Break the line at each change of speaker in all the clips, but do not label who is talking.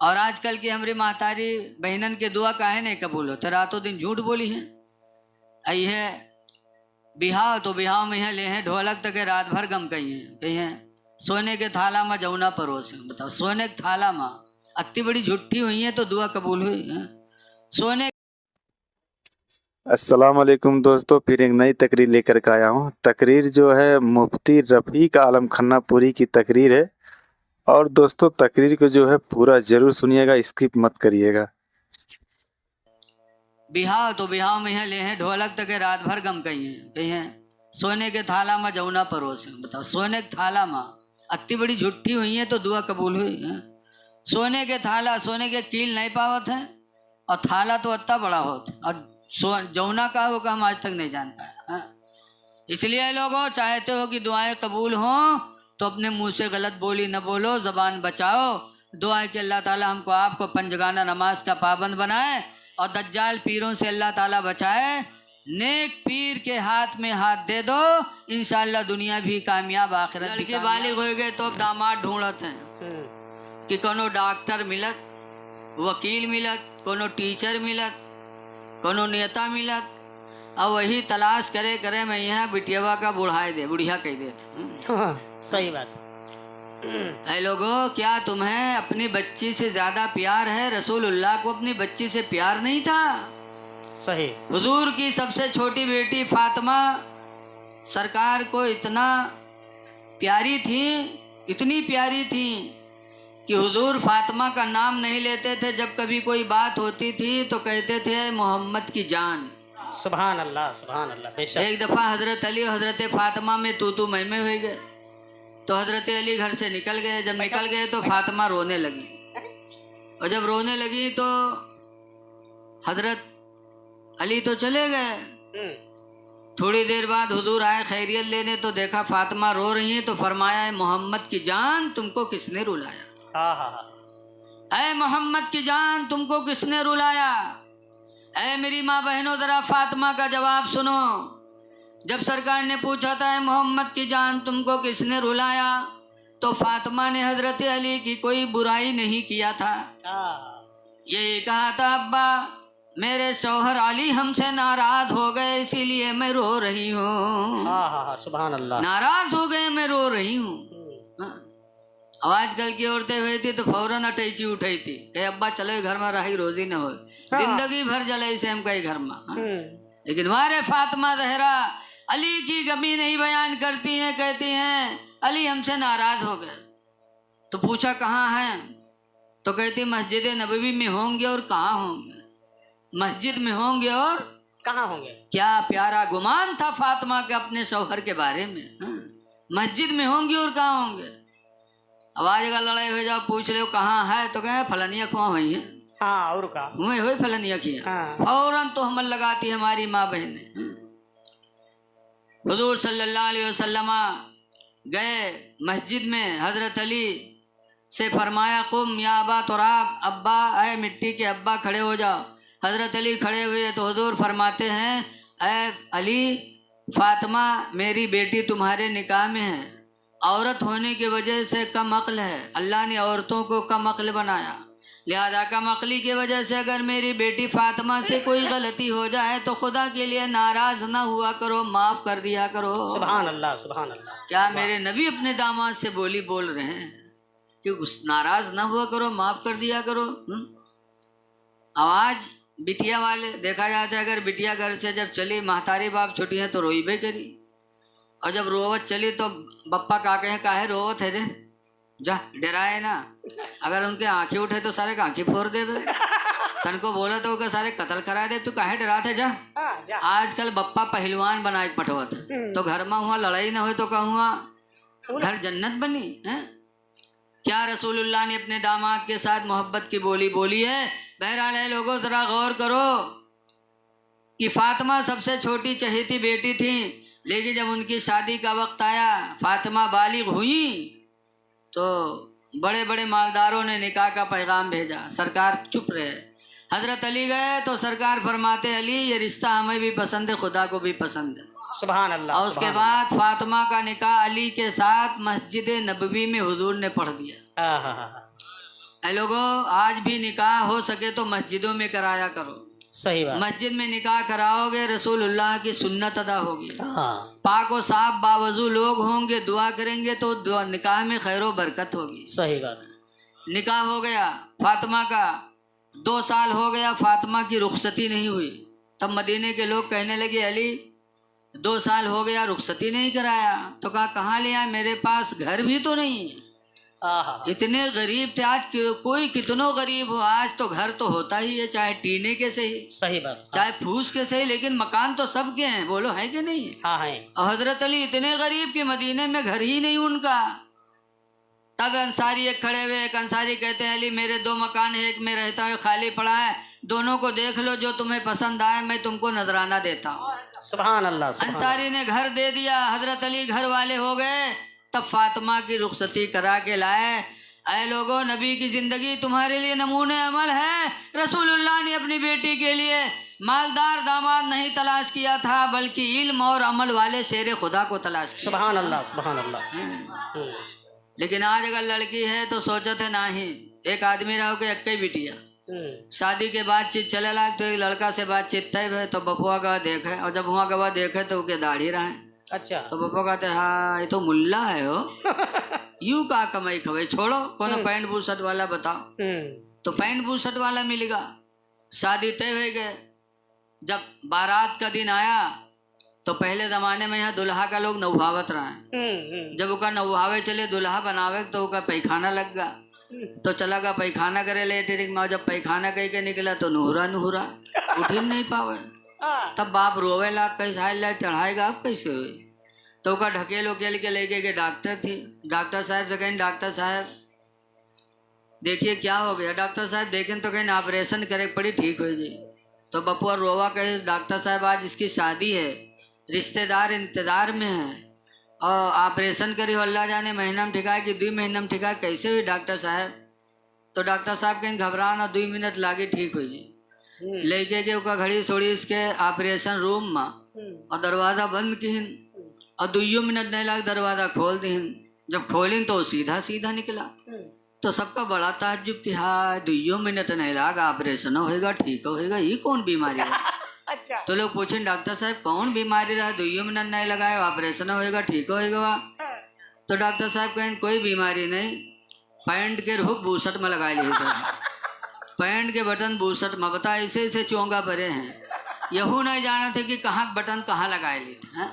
और आजकल की हमारी महतारी बहनन के दुआ काहे नहीं कबूल हो, तो रातों दिन झूठ बोली है। आई है बिहाव तो बिहाव में है ले हैं ढोलक तक रात भर गम कही हैं सोने के थाला में जौना परोस। बताओ सोने के थाला में अति बड़ी झूठी हुई है तो दुआ कबूल हुई है सोने।
अस्सलाम वालेकुम दोस्तों, फिर एक नई तकरीर लेकर के आया हूँ। तकरीर जो है मुफ्ती रफ़ीक आलम खन्नापुरी की तकरीर है। और दोस्तों तकरीर को जो है पूरा जरूर सुनिएगा, स्किप मत करिएगा।
बिहाव तो बिहाव में है ले हैं ढोलक तक रात भर गम कही हैं सोने के थाला में जौना परोस। बताओ सोने के थाला में अति बड़ी झूठी हुई है तो दुआ कबूल हुई है। सोने के थाला सोने के कील नहीं पावत है और थाला तो अत्ता बड़ा होता और जौना का वो का हम आज तक नहीं जानता है। इसलिए लोगों चाहते हो कि दुआएं कबूल हों तो अपने मुंह से गलत बोली न बोलो, ज़बान बचाओ। दुआ कि अल्लाह ताला हमको आपको पंजगाना नमाज का पाबंद बनाए और दज्जाल पीरों से अल्लाह ताला बचाए। नेक पीर के हाथ में हाथ दे दो, इंशाअल्लाह दुनिया भी कामयाब आखिरत भी। बालिग हो गए तो अब दामाद ढूंढत हैं कि कोनो डॉक्टर मिलत, वकील मिलत, कोनो टीचर मिलत, कोनो नेता मिलत। और वही तलाश करे करे मैं यहाँ बिटियावा का बुढ़ाए दे बुढ़िया कह देते।
सही बात।
ऐ लोगों क्या तुम्हें अपनी बच्ची से ज़्यादा प्यार है? रसूलुल्लाह को अपनी बच्ची से प्यार नहीं था?
सही।
हुजूर की सबसे छोटी बेटी फातिमा सरकार को इतना प्यारी थी, इतनी प्यारी थी कि हुजूर फातिमा का नाम नहीं लेते थे। जब कभी कोई बात होती थी तो कहते थे मोहम्मद की जान।
सुभान अल्लाह सुभान अल्लाह। बेशक
एक दफ़ा हज़रत अली और हज़रत फातिमा में तू मैं हो गए तो हज़रत अली घर से निकल गए। जब निकल गए तो फातिमा रोने लगी और जब रोने लगी तो हज़रत अली तो चले गए। थोड़ी देर बाद हुजूर आए खैरियत लेने तो देखा फातिमा रो रही हैं तो फरमाया मोहम्मद की जान तुमको किसने रुलाया?
हाँ हाँ हाँ।
ऐ मोहम्मद की जान तुमको किसने रुलाया? ऐ मेरी माँ बहनों ज़रा फातिमा का जवाब सुनो। जब सरकार ने पूछा था मोहम्मद की जान तुमको किसने रुलाया तो फातिमा ने हज़रत अली की कोई बुराई नहीं किया था। यही कहा था अब्बा मेरे शौहर अली हमसे नाराज हो गए इसीलिए मैं रो रही हूँ।
सुभान अल्लाह।
नाराज हो गए मैं रो रही हूँ। अब आजकल की औरतें हुई थी तो फौरन अटैची उठाई थी कि अब्बा चले घर में रही रोजी न हो। जिंदगी भर जले से हम कई घर में। लेकिन हमारे फातिमा जहरा अली की गमी नहीं बयान करती हैं, कहती हैं अली हमसे नाराज हो गए। तो पूछा कहाँ हैं तो कहती मस्जिद नबवी में होंगे। और कहाँ होंगे? मस्जिद में होंगे और
कहाँ होंगे? क्या
प्यारा गुमान था फातिमा के अपने शौहर के बारे में। मस्जिद में होंगी और कहाँ होंगे? आवाज का लड़ाई हो जाओ पूछ ले कहाँ है तो कहे फलनिया कुआं हुई है।
हाँ और का
हुए हुई फलनिया की। फौरन तो हमल लगाती हमारी माँ बहन। हुजूर सल्लल्लाहु अलैहि वसल्लम गए मस्जिद में, हज़रत अली से फरमाया कुम या अबा तुराब, अब्बा ऐ मिट्टी के अब्बा खड़े हो जाओ। हज़रत अली खड़े हुए तो हुजूर फरमाते हैं ऐ अली फातिमा मेरी बेटी तुम्हारे निकाह में है। औरत होने की वजह से कम अक्ल है, अल्लाह ने औरतों को कम अक्ल बनाया। लिहाजा कम अक्ली की वजह से अगर मेरी बेटी फातिमा से कोई गलती हो जाए तो खुदा के लिए नाराज़ ना हुआ करो, माफ़ कर दिया करो।
सुभान अल्लाह सुभान अल्लाह।
क्या मेरे नबी अपने दामाद से बोली बोल रहे हैं कि नाराज़ ना हुआ करो, माफ़ कर दिया करो। आवाज़ बिटिया वाले देखा जाता है, अगर बिटिया घर से जब चली महतारी बाप छुट्टी है तो रोईबे करी। और जब रोवत चली तो बप्पा काके हैं काहे रोवत है रे, जा डराए ना। अगर उनके आंखें उठे तो सारे आंखें फोड़ दे। तन को बोला तो उनके सारे कत्ल करा दे, तू काहे डराते जा। आजकल बप्पा पहलवान बनाए पटवत तो घर में हुआ लड़ाई ना हो तो कहूँगा घर जन्नत बनी है। क्या रसूलुल्लाह ने अपने दामाद के साथ मोहब्बत की बोली बोली है? बहरहाल है लोगों ज़रा गौर करो कि फातिमा सबसे छोटी चहेती बेटी थी, लेकिन जब उनकी शादी का वक्त आया फातिमा बालिग हुई तो बड़े बड़े मालदारों ने निकाह का पैगाम भेजा। सरकार चुप रहे। हज़रत अली गए तो सरकार फरमाते अली ये रिश्ता हमें भी पसंद है, खुदा को भी पसंद है।
सुभान अल्लाह।
और उसके बाद फातिमा का निकाह अली के साथ मस्जिद नबवी में हुजूर ने पढ़ दिया। ऐ लोगों, आज भी निकाह हो सके तो मस्जिदों में कराया करो।
सही बात।
मस्जिद में निकाह कराओगे, रसूलुल्लाह की सुन्नत अदा होगी।
हाँ
पाक व साफ बावजू लोग होंगे, दुआ करेंगे तो निकाह में खैर व बरकत होगी।
सही बात।
निकाह हो गया फातिमा का, 2 साल हो गया, फातिमा की रुखसती नहीं हुई। तब मदीने के लोग कहने लगे, अली 2 साल हो गया रुखसती नहीं कराया। तो कहा, कहाँ ले आए, मेरे पास घर भी तो नहीं है।
आहा।
इतने गरीब थे। आज कोई कितनो गरीब हो, आज तो घर तो होता ही है, चाहे टीने के सही,
सही बात।
चाहे फूस के सही, लेकिन मकान तो सबके हैं। बोलो है कि नहीं?
हाँ है।
और हजरत अली इतने गरीब कि मदीने में घर ही नहीं उनका। तब अंसारी एक खड़े हुए, एक अंसारी कहते हैं, अली मेरे 2 मकान है, एक में रहता है, खाली पड़ा है, दोनों को देख लो, जो तुम्हें पसंद आए मैं तुमको नजराना देता हूँ।
सुभान अल्लाह।
अंसारी ने घर दे दिया। हजरत अली घर वाले हो गए। तब फातिमा की रुखसती करा के लाए। ऐ लोगों, नबी की जिंदगी तुम्हारे लिए नमूने अमल है। रसूलुल्लाह ने अपनी बेटी के लिए मालदार दामाद नहीं तलाश किया था, बल्कि इल्म और अमल वाले शेर खुदा को तलाश किया।
सुभान अल्लाह। सुभान अल्लाह।
लेकिन आज अगर लड़की है तो सोचते ना ही, एक आदमी रहो के एक ही बिटिया। शादी के बातचीत चले लाग तो एक लड़का से बातचीत तय है, तो बपुआ का देखे, और जब हुआ गवा देखे तो उसके दाढ़ी रहे।
अच्छा।
तो बपुआ कहते, हाँ ये तो मुल्ला है हो। यूं का कमाई खवाई, छोड़ो कोनो पैंट बूट शर्ट वाला बताओ। तो पैंट बूट शर्ट वाला मिल गया। शादी तय हो गए। जब बारात का दिन आया तो पहले ज़माने में यहाँ दुल्हा का लोग नौहावत रहे। जब उसका नौहावे चले दुल्हा बनावे तो उसका पैखाना लग गया। तो चला गया पैखाना करे लेटरिंग में। जब पैखाना कह के निकला तो नुहरा उठ ही नहीं पावे। तब बाप रोवे लाग, कैसे लाइट चढ़ाएगा आप कैसे हुए। तो उसका ढकेल उकेल के लेके गए डॉक्टर थी। डॉक्टर साहब से कहें, डॉक्टर साहब देखिए क्या हो गया। डॉक्टर साहब देखें तो कहें ऑपरेशन करे पड़ी, ठीक हो जाए। तो बपुआ रोवा कहे, डॉक्टर साहब आज इसकी शादी है, रिश्तेदार इंतज़ार में है, और ऑपरेशन करी अल्लाह जाने महीना में ठिकाए कि 2 महीना में ठिकाए, कैसे हुई डॉक्टर साहब। तो डॉक्टर साहब कहें घबरा ना, 2 मिनट लागे ठीक हो जाए। लेके के उसका घड़ी सोड़ी इसके ऑपरेशन रूम में, और दरवाज़ा बंद किन, और 2 मिनट नहीं लाग दरवाज़ा खोल दीन। जब खोलिन तो सीधा सीधा निकला। तो सबका बड़ा ताज्जुब कि हाँ 2 मिनट नहीं लाग ऑपरेशन होएगा, ठीक होएगा, ये कौन बीमारी है।
अच्छा।
तो लोग पूछें डॉक्टर साहब कौन बीमारी रहा, 2 मिनट नहीं लगाए ऑपरेशन होएगा, ठीक होएगा। तो डॉक्टर साहब कहें कोई बीमारी नहीं, पैंट के हुक बूसट में लगाए ली सर। पैंट के बटन बूसट में, बता ऐसे ऐसे चोंगा भरे हैं, यहू नहीं जाना थे कि कहाँ बटन कहाँ लगाए ली थे।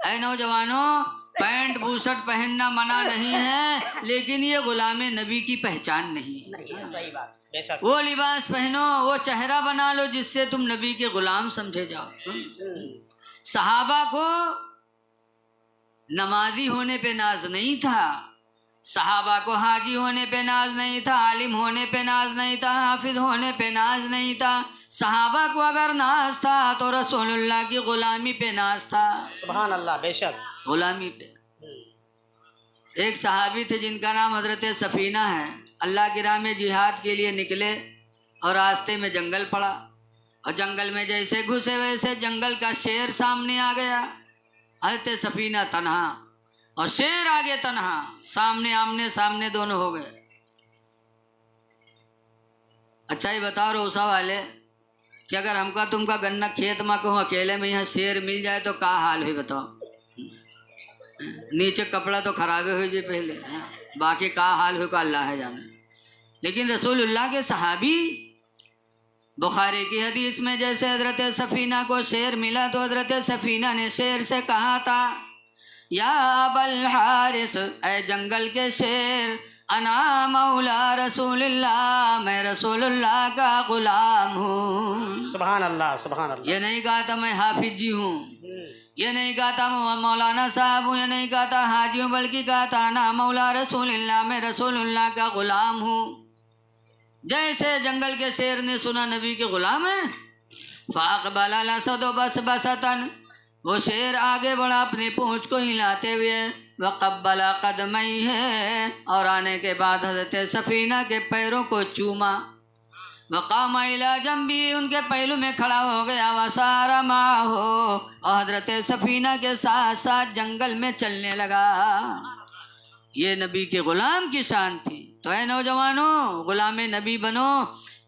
ऐ नौजवानों, पैंट बूसट पहनना मना नहीं है, लेकिन ये गुलामे नबी की पहचान नहीं है।
सही बात। बेशक।
वो लिबास पहनो, वो चेहरा बना लो जिससे तुम नबी के गुलाम समझे जाओ। सहाबा को नमाजी होने पे नाज नहीं था, सहाबा को हाजी होने पे नाज नहीं था, आलिम होने पे नाज नहीं था, हाफिज होने पे नाज नहीं था। सहाबा को अगर नाज था तो रसूलुल्लाह की गुलामी पे नाज था।
सुभान अल्लाह। बेशक।
गुलामी पे। एक सहाबी थे जिनका नाम हजरत सफीना है। अल्लाह की राह में जिहाद के लिए निकले और रास्ते में जंगल पड़ा, और जंगल में जैसे घुसे वैसे जंगल का शेर सामने आ गया। हजरत सफीना तन्हा और शेर आगे तन्हा, सामने आमने सामने दोनों हो गए। अच्छा ये बताओ रोसा वाले कि अगर हमका तुमका गन्ना खेत में कहूँ अकेले में यहाँ शेर मिल जाए तो क्या हाल हुई बताओ। नीचे कपड़ा तो खराबे हो जाए पहले, बाकी का हाल हो का अल्लाह है जाने। लेकिन रसूलुल्लाह के सहाबी, बुखारी की हदीस में जैसे हजरत सफीना को शेर मिला तो हजरत सफीना ने शेर से कहा था, या अबल हारिस, ऐ जंगल के शेर, अना मौला रसूलुल्लाह, मैं रसूलुल्लाह का गुलाम हूँ।
सुभान अल्लाह। सुभान अल्लाह।
ये नहीं कहा था मैं हाफिज जी हूँ, ये नहीं कहा था मौलाना साहब हूँ, ये नहीं कहा था हाजी हूँ, बल्कि कहा था ना मौला रसूलुल्लाह, मैं रसूलुल्लाह का गुलाम हूँ। जैसे जंगल के शेर ने सुना नबी के गुलाम है, फ़ाक़बला सदो बस बसतन, वो शेर आगे बढ़ा अपनी पूँछ को हिलाते हुए, वक़ब्बला क़दमई है, और आने के बाद हज़रत सफ़ीना के पैरों को चूमा, वक़ाम इला जंबी, उनके पहलू में खड़ा हो गया, वसारा माहो, और हज़रत सफ़ीना के साथ साथ जंगल में चलने लगा। ये नबी के ग़ुलाम की शान थी। तो है नौजवानों, गुलामे नबी बनो,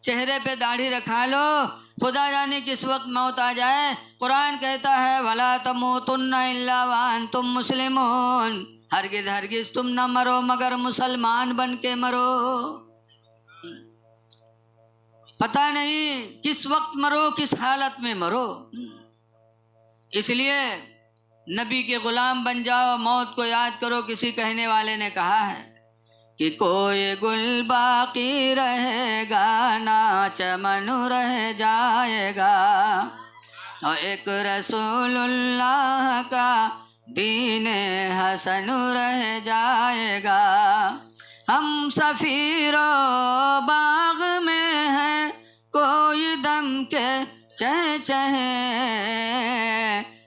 चेहरे पे दाढ़ी रखा लो, खुदा जाने किस वक्त मौत आ जाए। कुरान कहता है वला तमूतुन्ना इल्ला व अंतुम मुस्लिमून, हरगिज हरगिज तुम न मरो मगर मुसलमान बन के मरो। पता नहीं किस वक्त मरो, किस हालत में मरो। इसलिए नबी के गुलाम बन जाओ, मौत को याद करो। किसी कहने वाले ने कहा है कि कोई गुल बाकी रहेगा ना चमन रह जाएगा, और एक रसूलुल्लाह का दीन हसन रह जाएगा। हम सफीरो बाग में है कोई दम के चह चहे,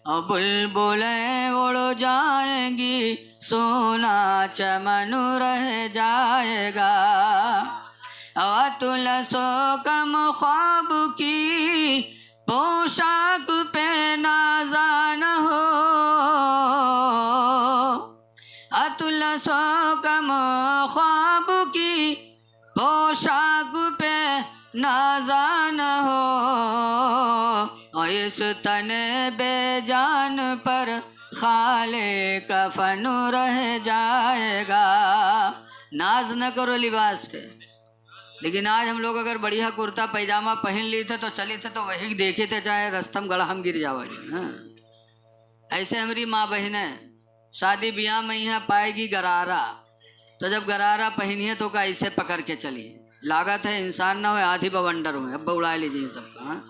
और बुलबुलें उड़ जाएंगी सोना चमन रह जाएगा। अतुलसो कम ख्वाब की पोशाक पे नाज़ान हो, अतुलसो कम ख्वाब की पोशाक पे नाज़ान हो, और इस तने बेजान पर खाले कफन रह जाएगा। नाज न करो लिबास पे, लेकिन आज हम लोग अगर बढ़िया कुर्ता पैजामा पहन ली थे तो चली थे तो वही देखे थे, चाहे रस्तम गढ़ा हम गिर जाओगे। हाँ। ऐसे हमारी माँ बहनें शादी ब्याह में यहाँ पाएगी गरारा, तो जब गरारा पहनी है तो का ऐसे पकड़ के चली, लागत है इंसान ना हो आधी बवंडर हुए। अब उड़ा लीजिए सबका। हाँ।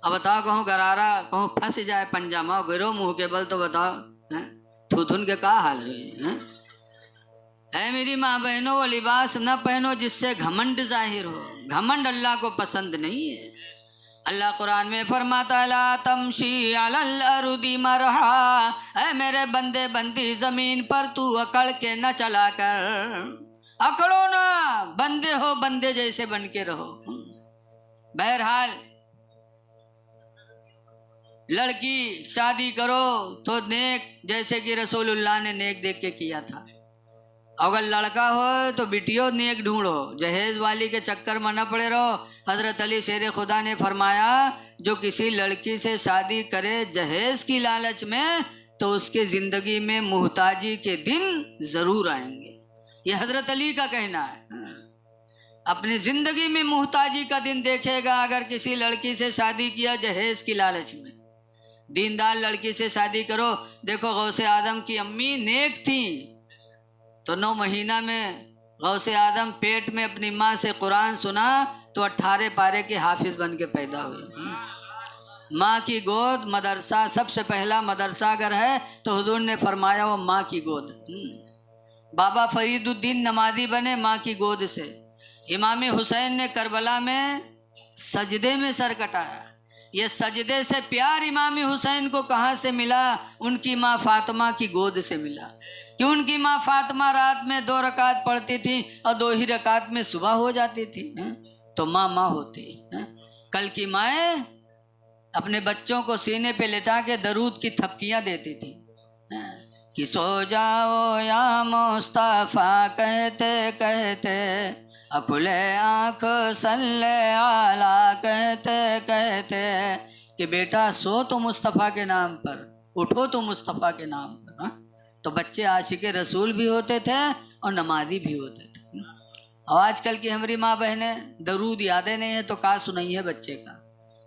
अब बताओ कहूँ गरारा कहूँ फंस जाए पंजामा गिरो मुँह के बल, तो बताओ थूथुन के का हाल रही है। मेरी माँ बहनों, वो लिबास न पहनो जिससे घमंड जाहिर हो। घमंड अल्लाह को पसंद नहीं है। अल्लाह कुरान में फरमाता ला तमशी अलल अरुदी मरहा, ऐ मेरे बंदे बंदी जमीन पर तू अकड़ के न चला कर। अकड़ो ना, बंदे हो बंदे जैसे बन के रहो। बहरहाल लड़की शादी करो तो नेक, जैसे कि रसूलुल्लाह ने नेक देख के किया था। अगर लड़का हो तो बिटियो नेक ढूंढो, जहेज वाली के चक्कर में न पड़े रहो। हज़रत अली शेर खुदा ने फरमाया जो किसी लड़की से शादी करे जहेज की लालच में, तो उसके ज़िंदगी में मुहताजी के दिन ज़रूर आएंगे। ये हज़रत अली का कहना है। अपनी ज़िंदगी में मुहताजी का दिन देखेगा अगर किसी लड़की से शादी किया जहेज की लालच में। दीनदार लड़की से शादी करो। देखो गौसे आदम की अम्मी नेक थी, तो 9 महीना में गौसे आदम पेट में अपनी माँ से कुरान सुना तो 18 पारे के हाफिज बन के पैदा हुए। माँ की गोद मदरसा, सबसे पहला मदरसा अगर है तो हुजूर ने फरमाया वो माँ की गोद। बाबा फरीदुद्दीन नमाजी बने माँ की गोद से। इमाम हुसैन ने करबला में सजदे में सर कटाया। ये सजदे से प्यार इमाम हुसैन को कहाँ से मिला? उनकी माँ फातिमा की गोद से मिला। कि उनकी माँ फातिमा रात में 2 रकात पढ़ती थी और 2 ही रकात में सुबह हो जाती थी। तो माँ माँ होती है। कल की माएँ अपने बच्चों को सीने पे लेटा के दरूद की थपकियाँ देती थी कि सो जाओ या मुस्तफ़ा कहते कहते, अकुले आँख सल्ले आला कहते कहते, कि बेटा सो तो मुस्तफ़ा के नाम पर, उठो तो मुस्तफ़ा के नाम पर। हाँ? तो बच्चे आशिक़े रसूल भी होते थे और नमाजी भी होते थे। और आजकल की हमारी माँ बहनें दरूद यादें नहीं है तो का सुनाई है बच्चे का,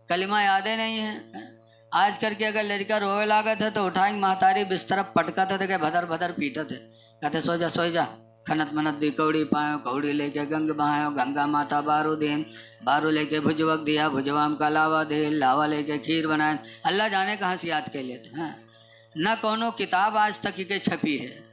कलिमा यादें नहीं है। आज करके अगर लड़का रोए लागत है तो उठाएंगे महतारी बिस्तर पटका थे कि भदर भदर पीटा थे, कहते सो जा खनत मनत दी कौड़ी पायो, कौड़ी लेके गंग बहायो, गंगा माता बारू देन, बारू लेके भुजवक दिया, भुजवाम का लावा दे, लावा लेके खीर बनाए। अल्लाह जाने कहाँ से याद कर लेते हैं। न कोनो किताब आज तक की छपी है,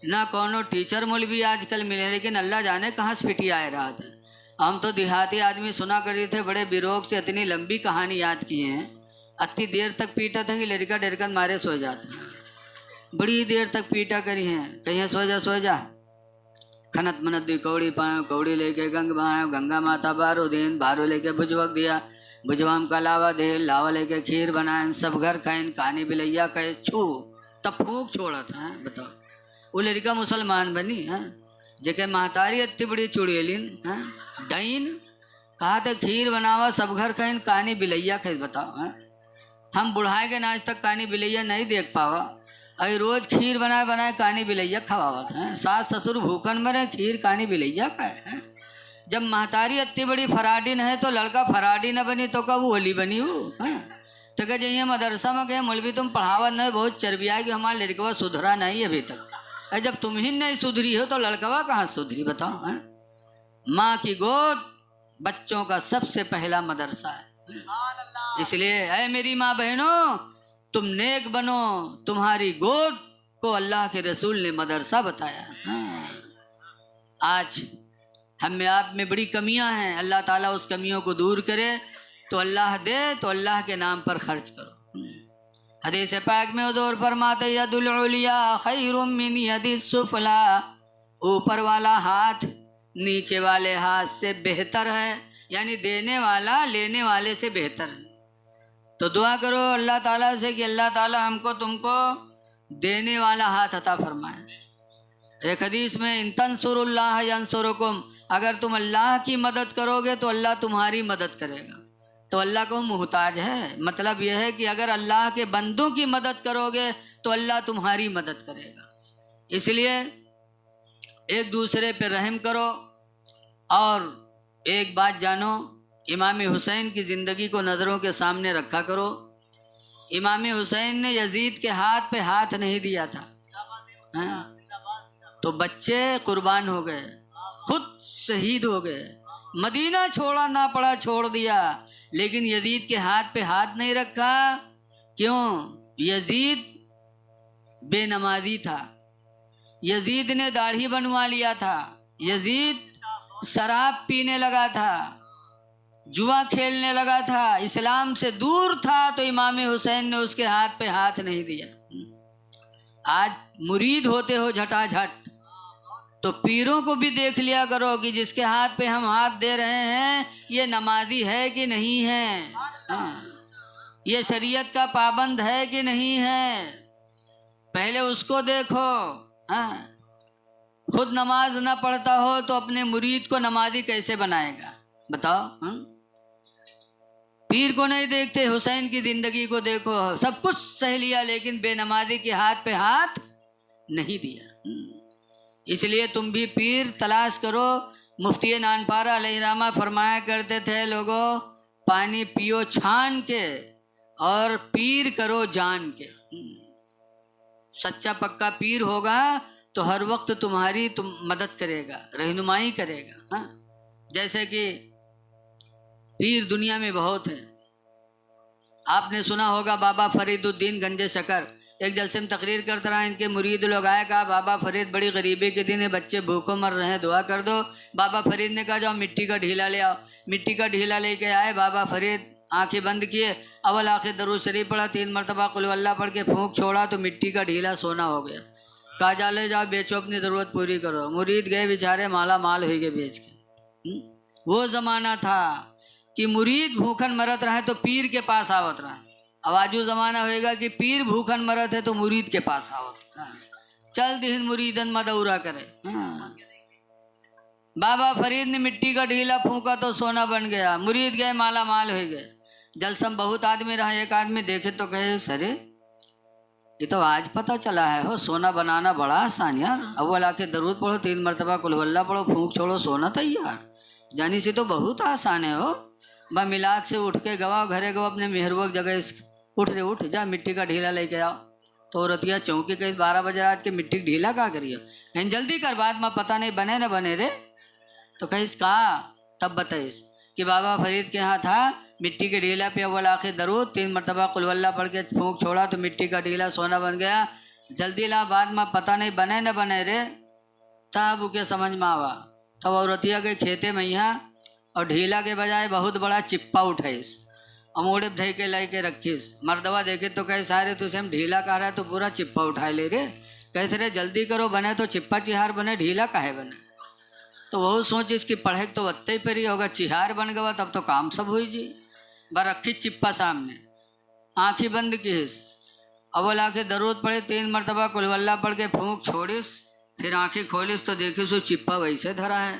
न कोनो टीचर मौलवी आजकल मिले, लेकिन अल्लाह जाने कहाँ से फिटी आए रहा था। हम तो देहाती आदमी सुना कर रहे थे, बड़े बिरोग से इतनी लंबी कहानी याद किए हैं। इतनी देर तक पीटा था कि लड़का डरकर मारे सो जाते हैं। बड़ी देर तक पीटा करी हैं, कहीं सो जा खनत मनत दी कौड़ी पायो, कौड़ी लेके गंग बहायो, गंगा माता बारो देन, बारो लेके भुजवक दिया, भुजवाम का लावा दे, लावा लेके खीर बनाए, सब घर खाइन, कहानी बिलैया कहे छू, तब फूक छोड़ा था। बताओ वो लड़का मुसलमान बनी है। जेके महतारी अत्ती बड़ी चुड़ैलिन हैं डईन कहा तो खीर बनावा सब घर कहीं कानी बिलैया कैसे बताओ हैं। हम बुढ़ाए के आज तक कानी बिलैया नहीं देख पावा, अभी रोज खीर बनाए बनाए कानी बिलैया खवावत हैं। सास ससुर भूखन मरे, खीर कानी बिलैया का है। जब महतारी अत्ती बड़ी फराडीन है तो लड़का फराडी न बनी तो कब होली बनी वो हैं। तो कह जाइए मदरसा में गए मौलवी तुम पढ़ावत नहीं, बहुत चर्बिया कि हमारा लड़कवा सुधरा नहीं अभी तक। अरे जब तुम ही नहीं सुधरी हो तो लड़कवा कहाँ सुधरी बताओ हैं। माँ की गोद बच्चों का सबसे पहला मदरसा है। इसलिए ऐ मेरी माँ बहनों तुम नेक बनो, तुम्हारी गोद को अल्लाह के रसूल ने मदरसा बताया। हाँ। आज हम में आप में बड़ी कमियां हैं, अल्लाह ताला उस कमियों को दूर करे। तो अल्लाह दे तो अल्लाह के नाम पर खर्च करो। हदीस पाक में हुजूर फरमाते यदुल उलिया खैरुम मिन यदिस सुफला, ऊपर वाला हाथ नीचे वाले हाथ से बेहतर है, यानी देने वाला लेने वाले से बेहतर है। तो दुआ करो अल्लाह ताला से कि अल्लाह ताला हमको तुमको देने वाला हाथ अता फरमाए। एक हदीस में इन तंसुरुल्लाह यंसुरुकुम, अगर तुम अल्लाह की मदद करोगे तो अल्लाह तुम्हारी मदद करेगा। तो अल्लाह को मुहताज है, मतलब यह है कि अगर अल्लाह के बंदों की मदद करोगे तो अल्लाह तुम्हारी मदद करेगा। इसलिए एक दूसरे पे रहम करो। और एक बात जानो, इमाम हुसैन की ज़िंदगी को नज़रों के सामने रखा करो। इमाम हुसैन ने यजीद के हाथ पे हाथ नहीं दिया था, तो बच्चे कुर्बान हो गए, खुद शहीद हो गए, मदीना छोड़ा ना पड़ा छोड़ दिया, लेकिन यजीद के हाथ पे हाथ नहीं रखा। क्यों? यजीद बेनमाजी था, यजीद ने दाढ़ी बनवा लिया था, यजीद शराब पीने लगा था, जुआ खेलने लगा था, इस्लाम से दूर था। तो इमाम हुसैन ने उसके हाथ पे हाथ नहीं दिया। आज मुरीद होते हो झटाझट, तो पीरों को भी देख लिया करो कि जिसके हाथ पे हम हाथ दे रहे हैं ये नमाजी है कि नहीं है, ये शरीयत का पाबंद है कि नहीं है, पहले उसको देखो। खुद नमाज ना पढ़ता हो तो अपने मुरीद को नमाजी कैसे बनाएगा बताओ। पीर को नहीं देखते, हुसैन की ज़िंदगी को देखो, सब कुछ सह लिया लेकिन बेनमाजी के हाथ पे हाथ नहीं दिया। इसलिए तुम भी पीर तलाश करो। मुफ्ती नानपारा अलैहिर्रहमा फरमाया करते थे, लोगों पानी पियो छान के और पीर करो जान के। सच्चा पक्का पीर होगा तो हर वक्त तुम्हारी मदद करेगा, रहनुमाई करेगा। हाँ, जैसे कि पीर दुनिया में बहुत है। आपने सुना होगा बाबा फरीदुद्दीन गंजे शकर एक जलसे में तकरीर करता रहा, इनके मुरीद लोग आए, कहा बाबा फरीद बड़ी गरीबी के दिन है, बच्चे भूखों मर रहे हैं, दुआ कर दो। बाबा फरीद ने कहा जाओ मिट्टी का ढीला ले आओ। मिट्टी का ढीला लेके आए, बाबा फरीद आंखें बंद किए, अव्वल आखिर दरूद शरीफ पढ़ा, 3 मरतबा कुल वल्लाह पढ़ के फूंक छोड़ा तो मिट्टी का ढीला सोना हो गया। कहा जा ले जाओ बेचो, अपनी ज़रूरत पूरी करो। मुरीद गए बेचारे माला माल हो गए बेच के। वो ज़माना था कि मुरीद भूखन मरत रहे तो पीर के पास आवत रहे। अब आजू ज़माना होएगा कि पीर भूखन मरत है तो मुरीद के पास आवत। चल दिन मुरीदन मदौरा करे। बाबा फरीद ने मिट्टी का ढीला फूंका तो सोना बन गया, मुरीद गए माला माल हो गए। जलसम बहुत आदमी रहा, एक आदमी देखे तो कहे सरे ये तो आज पता चला है हो, सोना बनाना बड़ा आसान यार। अव्वल आके दरूद पढ़ो, 3 मरतबा कुल वल्लाह पढ़ो, फूंक छोड़ो, सोना तैयार। जानी से तो बहुत आसान है हो। बा मिलाद से उठ के गवा घरे गवा अपने मेहरबक जगह उठ रे उठ जा मिट्टी का ढीला लेके आओ। तो रतिया चौंकी कहीं 12 बजे रात के मिट्टी का ढीला क्या करिए, कहीं जल्दी कर, बाद में पता नहीं बने न बने रे। तो कहीं कहा तब बताइस कि बाबा फरीद के यहाँ था मिट्टी के ढीला पे अव्वल आखिर दरूद, 3 मरतबा कुल वल्लाह पढ़ के फूंक छोड़ा तो मिट्टी का ढीला सोना बन गया। जल्दी ला, बाद में पता नहीं बने न बने रे। तब उके समझ में आवा। तब औरतिया के खेते में यहाँ और ढीला के बजाय बहुत बड़ा चिप्पा उठाइस, अमोड़े धई के लाई के रखीस। मर्दवा देखे तो कहे सारे तुझे हम ढीला कह रहा है तो पूरा चिप्पा उठा ले रे। कैसे रे जल्दी करो, बने तो चिप्पा चिहार बने, ढीला काहे बने। तो वो सोच इसकी पढ़े तो वत्ते ही पर ही होगा, चिहार बन गया तब तो काम सब हुई जी। बर रखी चिप्पा सामने, आँखें बंद कीस, अव्वल आके दरूद पढ़े, 3 मरतबा कुल वल्लाह पढ़ के फूंक छोड़िस, फिर आंखें खोलिस तो देखी सो चिप्पा वैसे धरा है,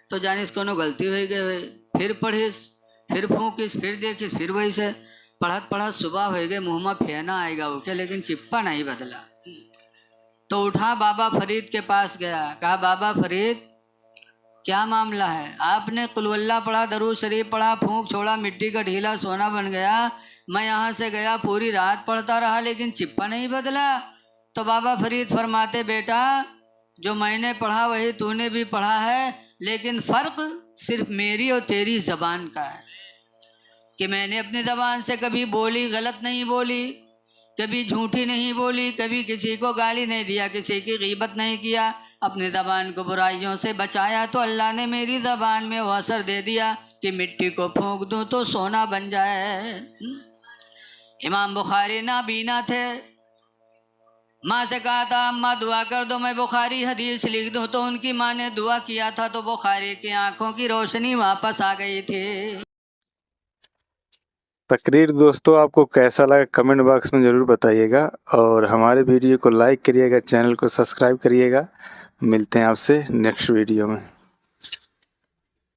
तो जानिस कोनो गलती हो गई। फिर पढ़िस, फिर फूकिस, फिर देखिस, फिर वैसे पढ़त पढ़त सुबह हो गए, मुँह में फेना आएगा ओके, लेकिन चिप्पा नहीं बदला। तो उठा बाबा फरीद के पास गया, कहा बाबा फरीद क्या मामला है? आपने कुलवल्ला पढ़ा, दरूद शरीफ पढ़ा, फूंक छोड़ा, मिट्टी का ढीला सोना बन गया। मैं यहाँ से गया पूरी रात पढ़ता रहा लेकिन चिप्पा नहीं बदला। तो बाबा फरीद फरमाते बेटा जो मैंने पढ़ा वही तूने भी पढ़ा है, लेकिन फ़र्क सिर्फ मेरी और तेरी ज़बान का है कि मैंने अपनी ज़बान से कभी बोली गलत नहीं बोली, कभी झूठी नहीं बोली, कभी किसी को गाली नहीं दिया, किसी की गीबत नहीं किया, अपनी ज़बान को बुराइयों से बचाया। तो अल्लाह ने मेरी ज़बान में वो असर दे दिया कि मिट्टी को फूंक दूँ तो सोना बन जाए। इमाम बुखारी नाबीना थे, माँ से कहा था अम्मा दुआ कर दो मैं बुखारी हदीस लिख दूँ, तो उनकी माँ ने दुआ किया था तो बुखारी की आंखों की रोशनी वापस आ गई थी।
तकरीर दोस्तों आपको कैसा लगा कमेंट बॉक्स में ज़रूर बताइएगा, और हमारे वीडियो को लाइक करिएगा, चैनल को सब्सक्राइब करिएगा। मिलते हैं आपसे नेक्स्ट वीडियो में।